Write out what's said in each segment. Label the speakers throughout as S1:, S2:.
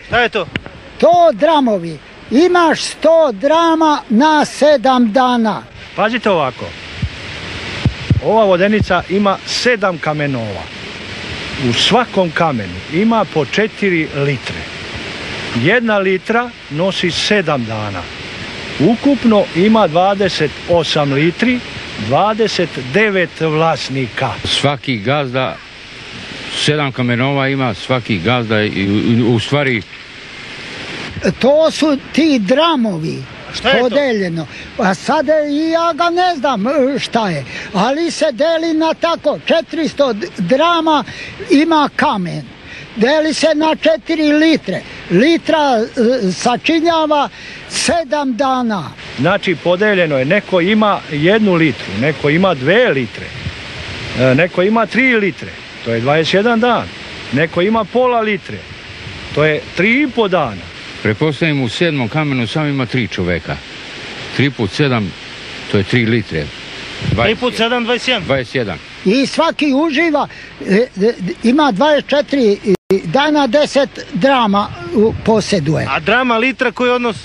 S1: Šta je to?
S2: To dramovi. Imaš 100 drama na 7 dana.
S3: Pazite ovako. Ova vodenica ima 7 kamenova. U svakom kamenu ima po 4 litre. 1 litra nosi 7 dana. Ukupno ima 28 litri, 29 vlasnika.
S4: Svaki gazda, 7 kamenova ima svaki gazda i u stvari...
S2: To su ti dramovi.
S1: Šta je to?
S2: Podeljeno. A sada i ja ga ne znam šta je. Ali se deli na tako. 400 drama ima kamen. Deli se na 4 litre. Litra sačinjava 7 dana.
S3: Znači podeljeno je, neko ima 1 litru, neko ima 2 litre, neko ima 3 litre, to je 21 dan, neko ima pola litre, to je 3,5 dana.
S4: Pretpostavljam u 7. kamenu samo ima 3 čoveka. 3 put 7, to je 3 litre.
S1: 3 put 7, 21.
S4: 21.
S2: I svaki uživa, ima 24 dana, 10 drama posjeduje.
S1: A drama litra koji je odnos?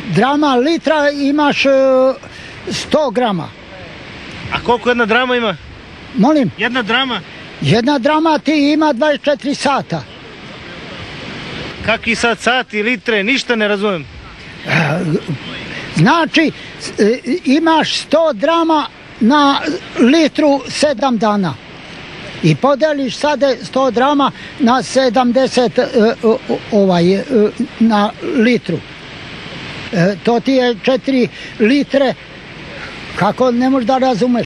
S2: Drama litra imaš 100 grama.
S1: A koliko jedna drama ima?
S2: Molim?
S1: Jedna drama?
S2: Jedna drama ti ima 24 sata.
S1: Kakvi sad sati, litre, ništa ne razumijem.
S2: Znači, imaš 100 drama na litru 7 dana. I podeliš sada 100 drama na 70 na litru. To ti je 4 litre, kako ne možeš da razumeš.